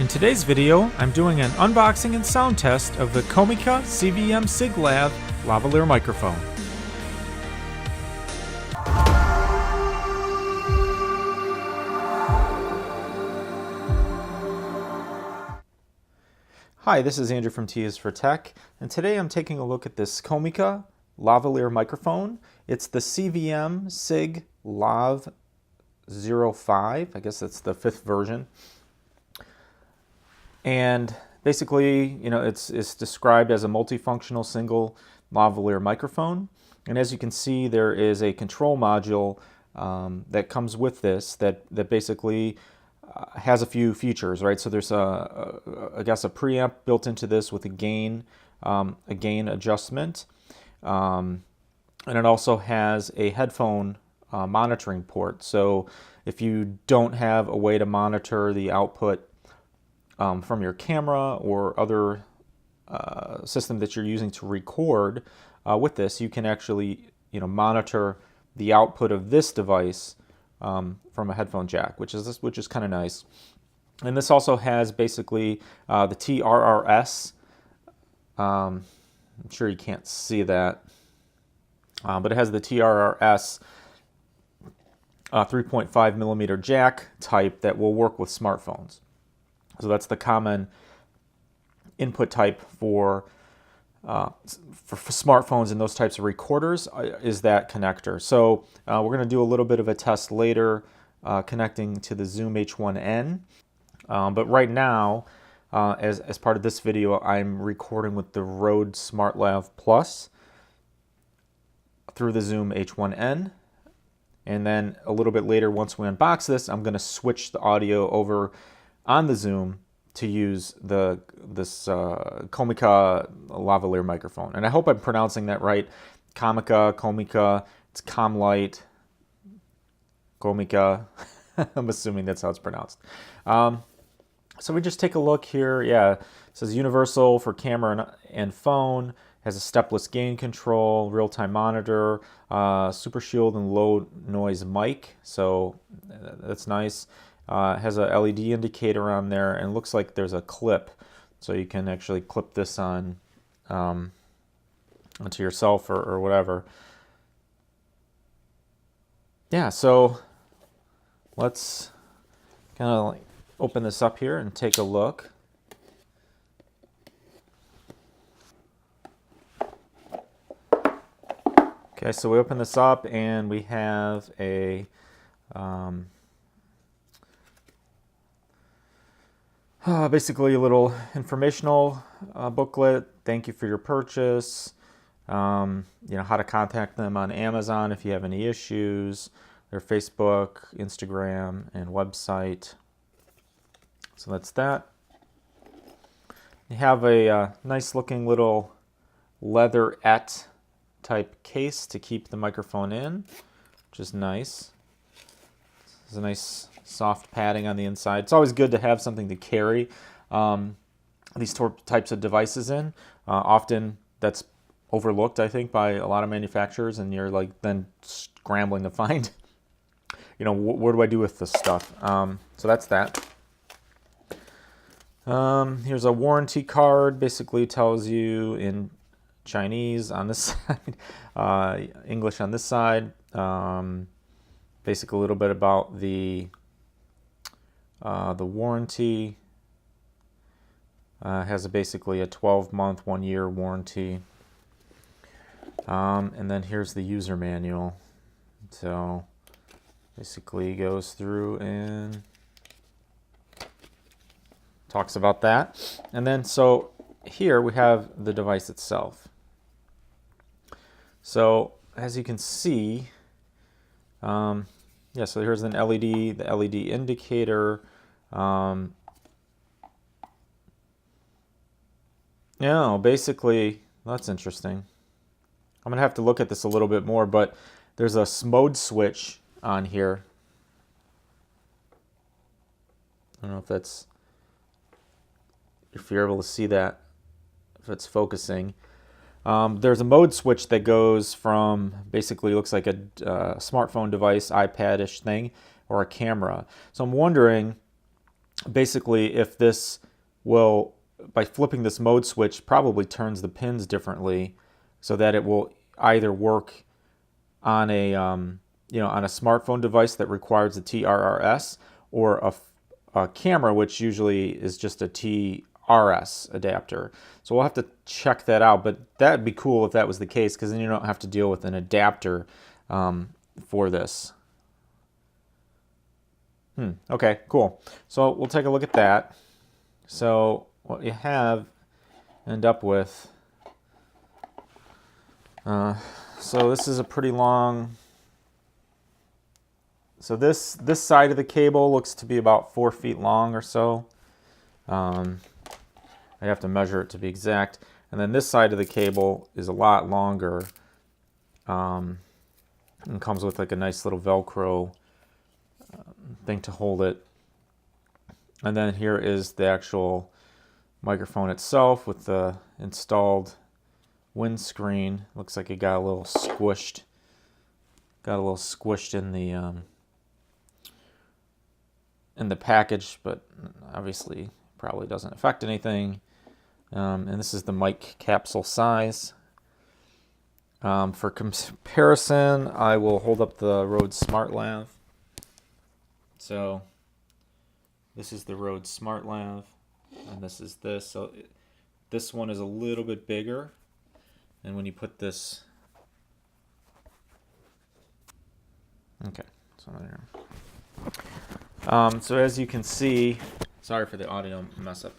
In today's video, I'm doing an unboxing and sound test of the Comica CVM-SIG.LAV lavalier microphone. Hi, this is Andrew from T is for Tech, and today I'm taking a look at this Comica lavalier microphone. It's the CVM-SIG.LAV V05. I guess that's the 5th version. And basically, it's described as a multifunctional single lavalier microphone. And as you can see, there is a control module that comes with this that basically has a few features, right? So there's I guess a preamp built into this with a gain adjustment, and it also has a headphone monitoring port. So if you don't have a way to monitor the output from your camera or other system that you're using to record with this, you can actually monitor the output of this device from a headphone jack, which is kind of nice. And this also has basically the TRRS. I'm sure you can't see that, but it has the TRRS 3.5 millimeter jack type that will work with smartphones. So that's the common input type for smartphones and those types of recorders, is that connector. So we're going to do a little bit of a test later connecting to the Zoom H1N. But right now, as part of this video, I'm recording with the Rode SmartLav Plus through the Zoom H1N. And then a little bit later, once we unbox this, I'm going to switch the audio over on the Zoom to use this Comica lavalier microphone. And I hope I'm pronouncing that right. Comica, it's Comlight, Comica. I'm assuming that's how it's pronounced. So we just take a look here. Yeah, it says universal for camera and phone. Has a stepless gain control, real-time monitor, super shield and low noise mic. So that's nice. Has a LED indicator on there, and looks like there's a clip, so you can actually clip this on onto yourself or whatever. Yeah, so let's kind of like open this up here and take a look. Okay, so we open this up and we have a basically a little informational booklet. Thank you for your purchase. How to contact them on Amazon if you have any issues. Their Facebook, Instagram, and website. So that's that. You have a nice looking little leatherette type case to keep the microphone in, which is nice. There's a nice soft padding on the inside. It's always good to have something to carry these types of devices in. Often that's overlooked, I think, by a lot of manufacturers, and you're like then scrambling to find, what do I do with this stuff? So that's that. Here's a warranty card. Basically tells you in Chinese on this side, English on this side. Basically a little bit about the warranty. Has basically a 12-month, 1-year warranty. And then here's the user manual. So basically goes through and talks about that. And then so here we have the device itself. So as you can see, so here's an LED, the LED indicator. Basically, that's interesting. I'm gonna have to look at this a little bit more, but there's a mode switch on here. I don't know if you're able to see that, if it's focusing. There's a mode switch that goes from basically looks like a smartphone device, iPad-ish thing, or a camera. So I'm wondering basically, if this will, by flipping this mode switch, probably turns the pins differently so that it will either work on a on a smartphone device that requires a TRRS, or a camera, which usually is just a TRRS adapter. So we'll have to check that out, but that would be cool if that was the case, because then you don't have to deal with an adapter for this. Okay, cool. So we'll take a look at that. So what you end up with, so this is a pretty long, so this side of the cable looks to be about 4 feet long or so. I have to measure it to be exact. And then this side of the cable is a lot longer, and comes with like a nice little Velcro thing to hold it. And then here is the actual microphone itself with the installed windscreen. Looks like it got a little squished. In the package, but obviously probably doesn't affect anything. And this is the mic capsule size. For comparison, I will hold up the Rode SmartLav. So this is the Rode SmartLav, and this is this. So this one is a little bit bigger, and when you put this, okay, so there. So as you can see, sorry for the audio mess up.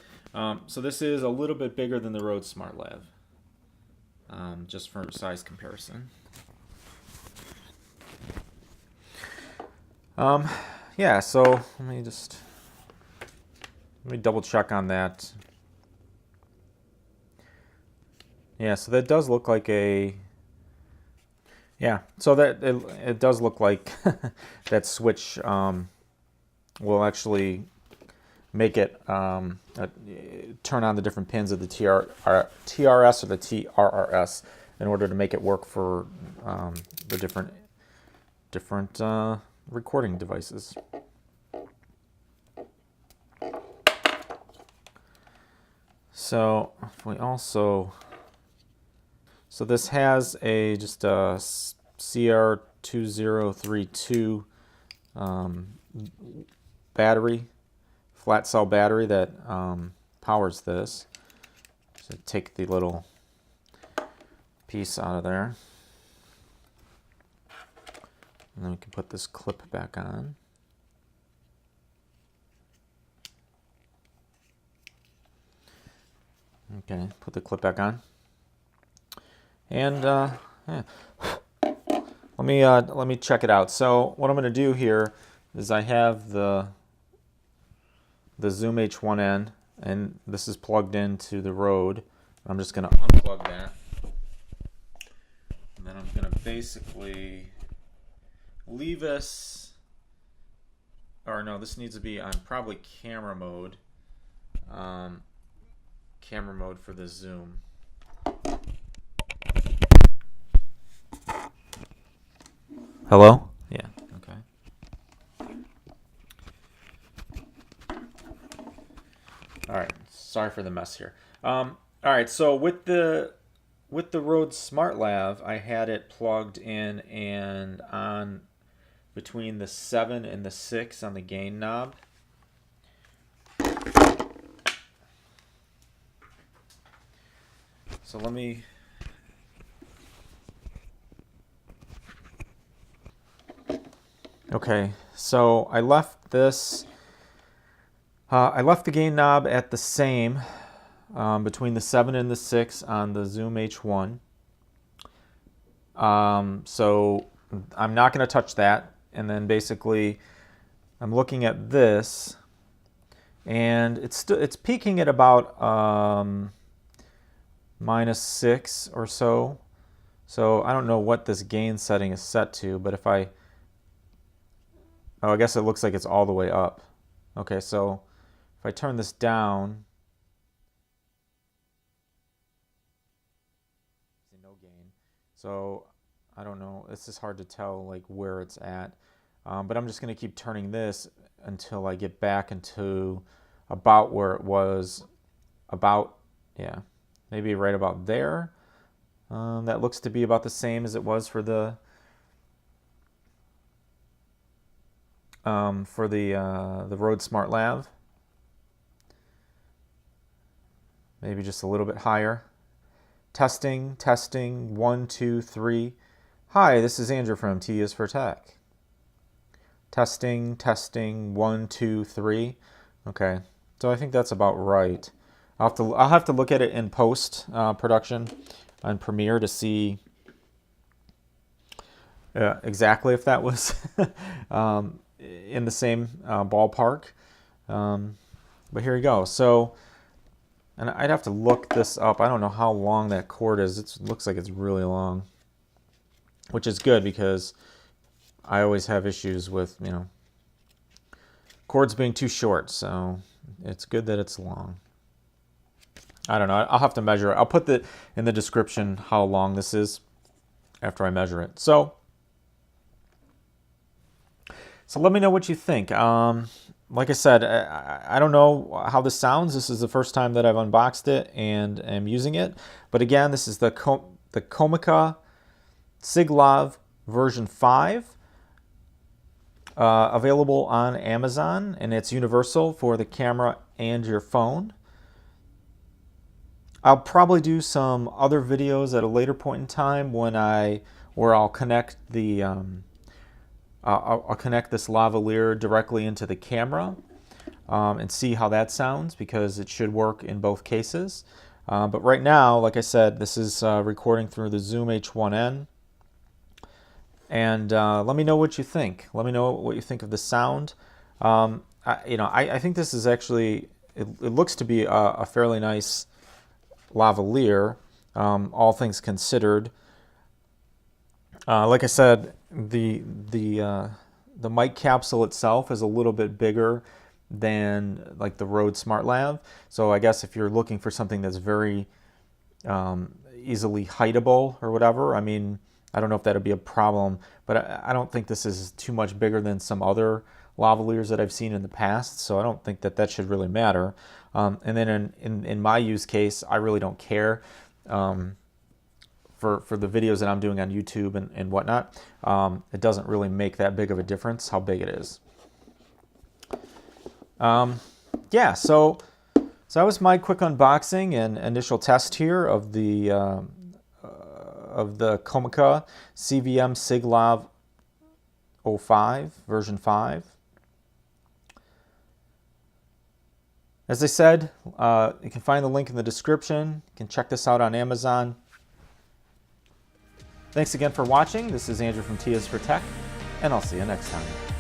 So this is a little bit bigger than the Rode SmartLav, just for size comparison. Yeah, so let me double check on that. Yeah, so that does look like a, yeah, so that it does look like that switch will actually make it turn on the different pins of the TRRS or the TRRS in order to make it work for the different recording devices. So we also, so this has just a CR2032 battery, flat cell battery that powers this. So take the little piece out of there, and then we can put this clip back on. Okay, put the clip back on, and yeah. Let me check it out. So what I'm going to do here is I have the Zoom H1N, and this is plugged into the Rode. I'm just going to unplug that, and then I'm going to basically leave this, or no, this needs to be on probably camera mode. Camera mode for the Zoom. Hello? Yeah, okay. All right, sorry for the mess here. All right, so with the Rode SmartLav, I had it plugged in and on between the 7 and the 6 on the gain knob. So let me, okay, so I left this, I left the gain knob at the same, between the 7 and the 6 on the Zoom H1. So I'm not going to touch that. And then basically I'm looking at this, and it's peaking at about -6 or so. So I don't know what this gain setting is set to, but if I, oh, I guess it looks like it's all the way up. Okay, so if I turn this down, no gain. So I don't know, it's just hard to tell like where it's at. But I'm just going to keep turning this until I get back into about where it was, about, yeah, maybe right about there. That looks to be about the same as it was for the Rode SmartLav. Maybe just a little bit higher. Testing, testing, 1, 2, 3. Hi, this is Andrew from T is for Tech. Testing, testing, 1, 2, 3. Okay, so I think that's about right. I'll have to look at it in post production on Premiere to see exactly if that was in the same ballpark. But here we go. So, and I'd have to look this up. I don't know how long that cord is. It looks like it's really long, which is good because I always have issues with, you know, cords being too short. So it's good that it's long. I don't know. I'll have to measure it. I'll put in the description how long this is after I measure it. So let me know what you think. Like I said, I don't know how this sounds. This is the first time that I've unboxed it and am using it. But again, this is the Comica CVM-SIG.LAV V05. Available on Amazon, and it's universal for the camera and your phone. I'll probably do some other videos at a later point in time where I'll connect the I'll connect this lavalier directly into the camera and see how that sounds, because it should work in both cases. But right now, like I said, this is recording through the Zoom H1N. And let me know what you think. Let me know what you think of the sound. I think this is actually, it looks to be a fairly nice lavalier, all things considered. Like I said, the mic capsule itself is a little bit bigger than like the Rode SmartLav. So I guess if you're looking for something that's very easily hidable or whatever, I mean, I don't know if that would be a problem, but I don't think this is too much bigger than some other lavaliers that I've seen in the past, so I don't think that should really matter. And then in my use case, I really don't care. For the videos that I'm doing on YouTube and whatnot, it doesn't really make that big of a difference how big it is. Yeah, so that was my quick unboxing and initial test here of the Comica CVM-SIG.LAV V05 version 5. As I said, you can find the link in the description. You can check this out on Amazon. Thanks again for watching. This is Andrew from T is for Tech, and I'll see you next time.